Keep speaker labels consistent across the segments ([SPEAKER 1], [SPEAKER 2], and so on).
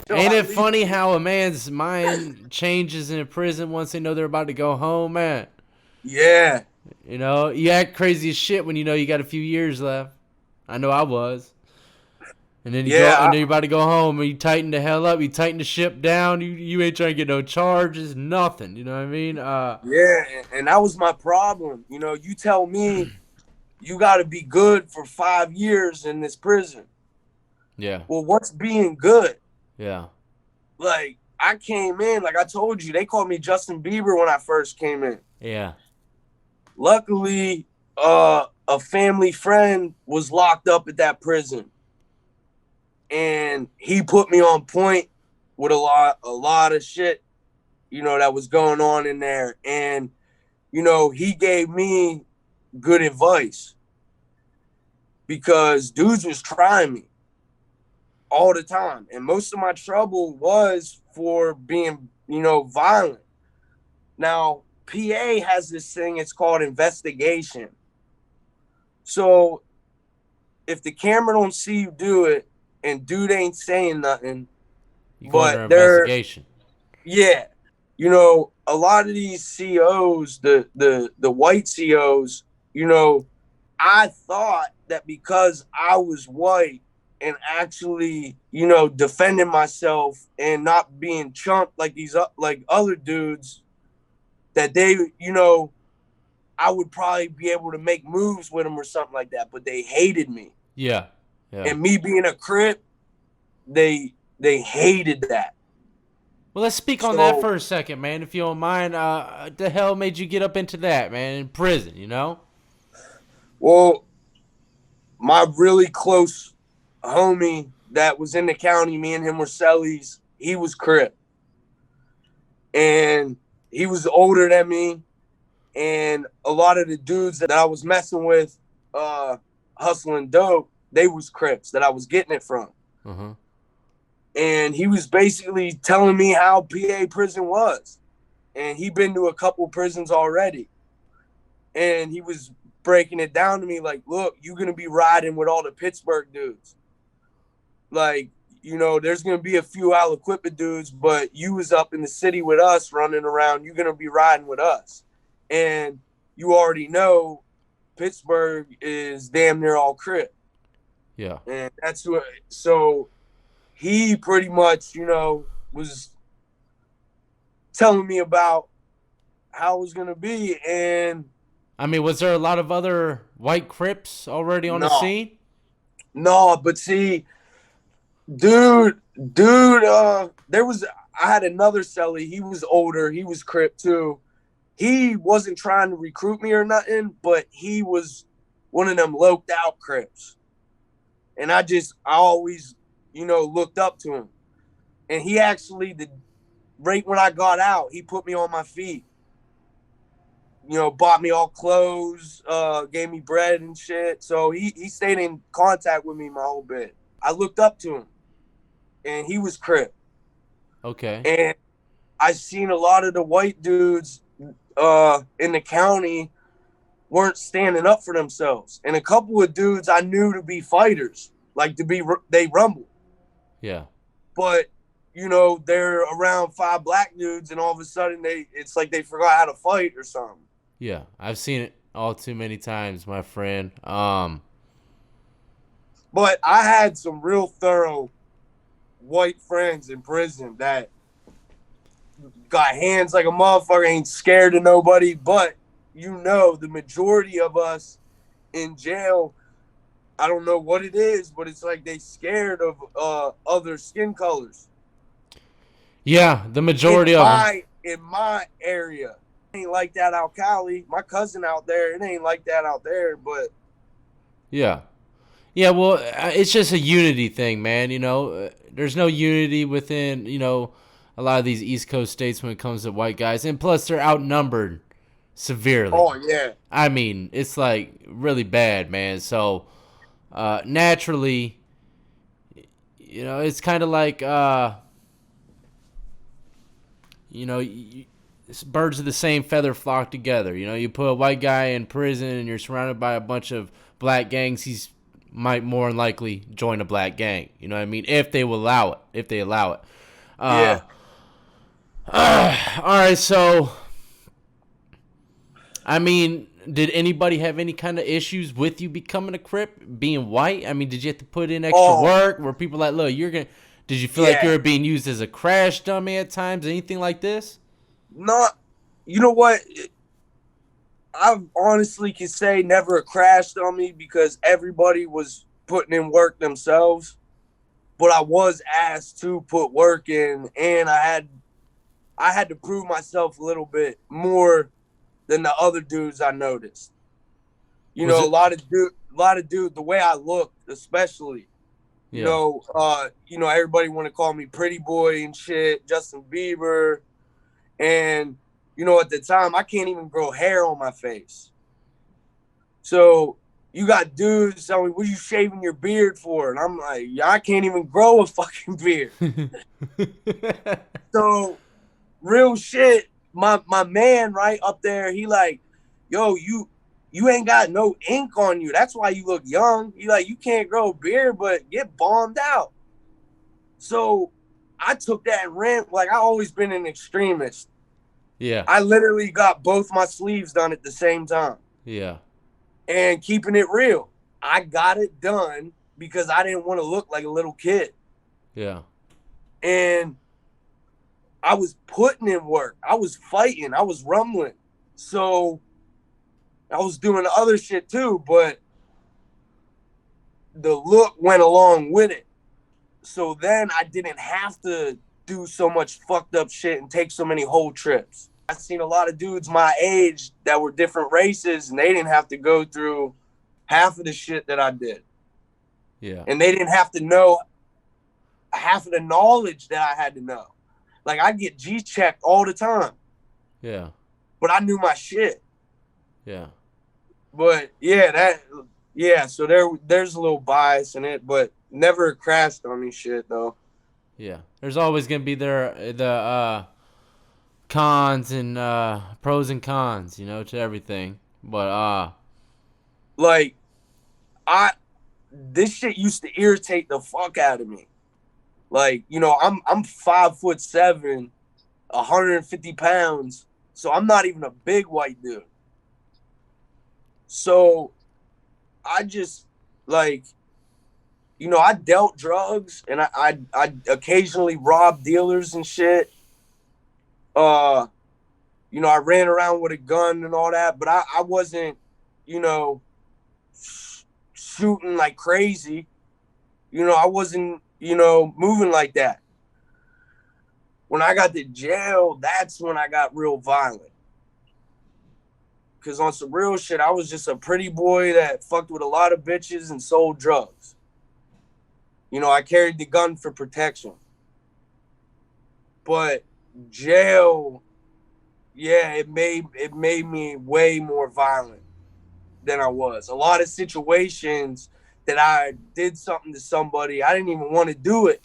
[SPEAKER 1] So
[SPEAKER 2] Ain't
[SPEAKER 1] I
[SPEAKER 2] it
[SPEAKER 1] leave.
[SPEAKER 2] funny how a man's mind changes in a prison once they know they're about to go home, man?
[SPEAKER 1] Yeah,
[SPEAKER 2] You know, you act crazy as shit when you know you got a few years left. I know I was. And then you go, and
[SPEAKER 1] yeah,
[SPEAKER 2] then you're about to go home, and you tighten the hell up. You tighten the ship down. You ain't trying to get no charges, nothing. You know what I mean?
[SPEAKER 1] yeah, and that was my problem. You tell me you got to be good for 5 years in this prison.
[SPEAKER 2] Yeah,
[SPEAKER 1] Well, what's being good?
[SPEAKER 2] yeah,
[SPEAKER 1] Like I came in, like I told you, they called me Justin Bieber when I first came in.
[SPEAKER 2] yeah,
[SPEAKER 1] Luckily, a family friend was locked up at that prison, and he put me on point with a lot of shit, that was going on in there, and he gave me good advice because dudes was trying me all the time, and most of my trouble was for being, violent. Now, PA has this thing, it's called investigation. So if the camera don't see you do it and dude ain't saying nothing,
[SPEAKER 2] you go
[SPEAKER 1] but
[SPEAKER 2] under
[SPEAKER 1] they're,
[SPEAKER 2] investigation.
[SPEAKER 1] yeah, a lot of these COs, the white COs, I thought that because I was white and actually, defending myself and not being chumped like these like other dudes, that they, I would probably be able to make moves with them or something like that. But they hated me,
[SPEAKER 2] Yeah, yeah.
[SPEAKER 1] and me being a crip, they hated that.
[SPEAKER 2] Well, let's speak on that
[SPEAKER 1] So,
[SPEAKER 2] for a second, man, if you don't mind. The hell made you get up into that, man? In prison, you know?
[SPEAKER 1] well, my really close homie that was in the county, me and him were cellies. He was crip, and he was older than me. And a lot of the dudes that I was messing with, uh, hustling dope, they was crips that I was getting it from.
[SPEAKER 2] Uh huh.
[SPEAKER 1] And he was basically telling me how PA prison was, and he'd been to a couple prisons already, and he was breaking it down to me like, look, you're gonna be riding with all the Pittsburgh dudes. Like, there's gonna be a few Aliquippa dudes, but you was up in the city with us running around. You're gonna be riding with us, and you already know Pittsburgh is damn near all crip,
[SPEAKER 2] Yeah.
[SPEAKER 1] and that's what. So he pretty much, was telling me about how it was gonna be, and
[SPEAKER 2] I mean, was there a lot of other white Crips already on the
[SPEAKER 1] no,
[SPEAKER 2] scene?
[SPEAKER 1] no, but see, dude, there was. I had another celly. He was older. He was crip too. He wasn't trying to recruit me or nothing, but he was one of them loped out crips, and I always, looked up to him. And he actually, the right when I got out, he put me on my feet. Bought me all clothes, gave me bread and shit. So he stayed in contact with me my whole bit. I looked up to him, and he was crip.
[SPEAKER 2] Okay.
[SPEAKER 1] And I seen a lot of the white dudes in the county weren't standing up for themselves, and a couple of dudes I knew to be fighters, like to be they rumble,
[SPEAKER 2] Yeah.
[SPEAKER 1] but they're around five black dudes, and all of a sudden it's like they forgot how to fight or something.
[SPEAKER 2] Yeah. I've seen it all too many times, my friend.
[SPEAKER 1] But I had some real thorough white friends in prison that got hands like a motherfucker, ain't scared of nobody. But the majority of us in jail, I don't know what it is, but it's like they scared of other skin colors.
[SPEAKER 2] Yeah, the
[SPEAKER 1] In
[SPEAKER 2] majority of them.
[SPEAKER 1] my area, it ain't like that out Cali. My cousin out there, it ain't like that out there. But
[SPEAKER 2] Yeah. Yeah, well, it's just a unity thing, man. You know, there's no unity within, a lot of these East Coast states when it comes to white guys. And plus, they're outnumbered severely.
[SPEAKER 1] oh yeah,
[SPEAKER 2] I mean, it's like really bad, man. So, naturally, it's kind of like, you know, birds of the same feather flock together. You know, you put a white guy in prison and you're surrounded by a bunch of black gangs. He's might more than likely join a black gang. You know what I mean? If they will allow it. If they allow it.
[SPEAKER 1] Yeah.
[SPEAKER 2] All right, so I mean, did anybody have any kind of issues with you becoming a Crip, being white? I mean, did you have to put in extra work? Were people like, look, you're going to, did you feel like you were being used as a crash dummy at times? Anything like this?
[SPEAKER 1] Not, you know what? I honestly can say never a crash dummy because everybody was putting in work themselves. But I was asked to put work in, and I had to prove myself a little bit more than the other dudes I noticed. You know, a lot of dudes, the way I looked, especially. You know, everybody want to call me pretty boy and shit, Justin Bieber. And, you know, at the time, I can't even grow hair on my face. So you got dudes telling me, what are you shaving your beard for? And I'm like, yeah, I can't even grow a fucking beard. So real shit, my man right up there, he like, yo, you ain't got no ink on you. That's why you look young. He like, you can't grow a beard, but get bombed out. So I took that and ran. Like, I always been an extremist.
[SPEAKER 2] Yeah.
[SPEAKER 1] I literally got both my sleeves done at the same time.
[SPEAKER 2] Yeah.
[SPEAKER 1] And keeping it real, I got it done because I didn't want to look like a little kid.
[SPEAKER 2] Yeah.
[SPEAKER 1] And I was putting in work. I was fighting. I was rumbling. So I was doing other shit too, but the look went along with it. So then I didn't have to do so much fucked up shit and take so many whole trips. I've seen a lot of dudes my age that were different races, and they didn't have to go through half of the shit that I did.
[SPEAKER 2] Yeah.
[SPEAKER 1] And they didn't have to know half of the knowledge that I had to know. Like, I get G-checked all the time.
[SPEAKER 2] Yeah.
[SPEAKER 1] But I knew my shit.
[SPEAKER 2] Yeah.
[SPEAKER 1] But so there's a little bias in it, but never crashed on me shit though.
[SPEAKER 2] Yeah. There's always gonna be the cons and pros and cons, you know, to everything. But
[SPEAKER 1] like this shit used to irritate the fuck out of me. Like, you know, I'm 5'7", 150 pounds, so I'm not even a big white dude. So I just, like, you know, I dealt drugs and I occasionally robbed dealers and shit. You know, I ran around with a gun and all that, but I wasn't, you know, shooting like crazy. You know, I wasn't, you know, moving like that. When I got to jail, that's when I got real violent. Because on some real shit, I was just a pretty boy that fucked with a lot of bitches and sold drugs. You know, I carried the gun for protection. But jail, yeah, it made me way more violent than I was. A lot of situations that I did something to somebody, I didn't even want to do it.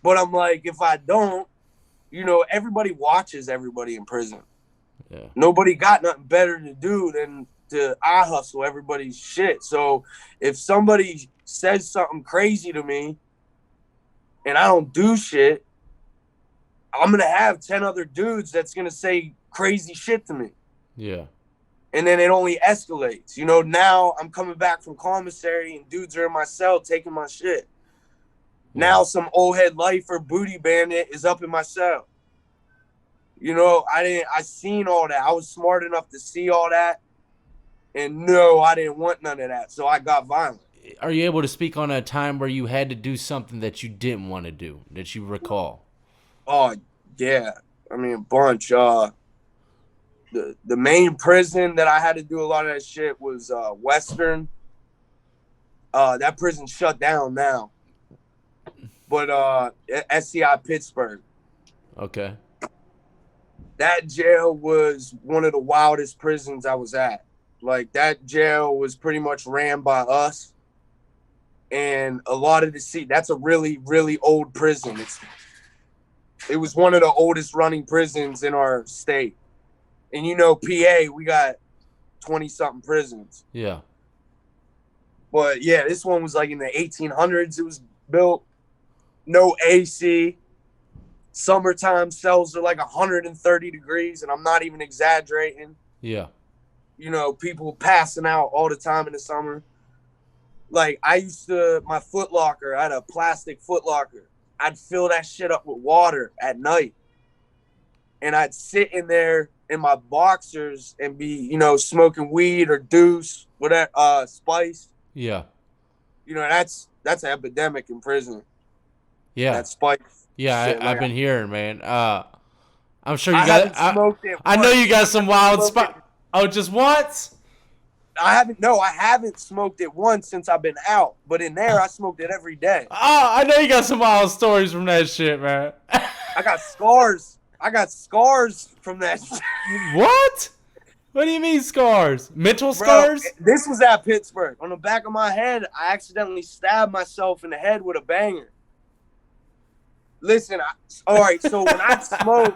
[SPEAKER 1] But I'm like, if I don't, you know, everybody watches everybody in prison.
[SPEAKER 2] yeah.
[SPEAKER 1] Nobody got nothing better to do than to eye hustle everybody's shit. So if somebody says something crazy to me and I don't do shit, I'm going to have 10 other dudes that's going to say crazy shit to me.
[SPEAKER 2] Yeah.
[SPEAKER 1] And then it only escalates. You know, now I'm coming back from commissary and dudes are in my cell taking my shit. Yeah. Now some old head lifer booty bandit is up in my cell. You know, I seen all that. I was smart enough to see all that. And no, I didn't want none of that. So I got violent.
[SPEAKER 2] Are you able to speak on a time where you had to do something that you didn't want to do, that you recall?
[SPEAKER 1] Oh, yeah. I mean, a bunch. The main prison that I had to do a lot of that shit was Western. That prison shut down now. But SCI Pittsburgh.
[SPEAKER 2] Okay.
[SPEAKER 1] That jail was one of the wildest prisons I was at. Like, that jail was pretty much ran by us. And a lot of the that's a really, really old prison. It was one of the oldest running prisons in our state. And, you know, PA, we got 20-something prisons.
[SPEAKER 2] Yeah.
[SPEAKER 1] But yeah, this one was like in the 1800s. It was built. No AC. Summertime cells are like 130 degrees, and I'm not even exaggerating.
[SPEAKER 2] Yeah.
[SPEAKER 1] You know, people passing out all the time in the summer. Like my Foot Locker, I had a plastic Foot Locker. I'd fill that shit up with water at night. And I'd sit in there in my boxers and be, you know, smoking weed or deuce, whatever, spice.
[SPEAKER 2] Yeah.
[SPEAKER 1] You know, that's an epidemic in prison.
[SPEAKER 2] Yeah.
[SPEAKER 1] That spice.
[SPEAKER 2] Yeah,
[SPEAKER 1] shit.
[SPEAKER 2] I've been hearing, man. I'm sure
[SPEAKER 1] I
[SPEAKER 2] you got.
[SPEAKER 1] haven't smoked it
[SPEAKER 2] I know
[SPEAKER 1] once.
[SPEAKER 2] you got some wild spot. Oh, just once?
[SPEAKER 1] I haven't smoked it once since I've been out. But in there, I smoked it every day.
[SPEAKER 2] Oh, I know you got some wild stories from that shit, man.
[SPEAKER 1] I got scars. I got scars from that shit.
[SPEAKER 2] What? What do you mean scars? Mental
[SPEAKER 1] Bro,
[SPEAKER 2] scars?
[SPEAKER 1] this was at Pittsburgh. On the back of my head, I accidentally stabbed myself in the head with a banger. Listen, all right, so when I smoke,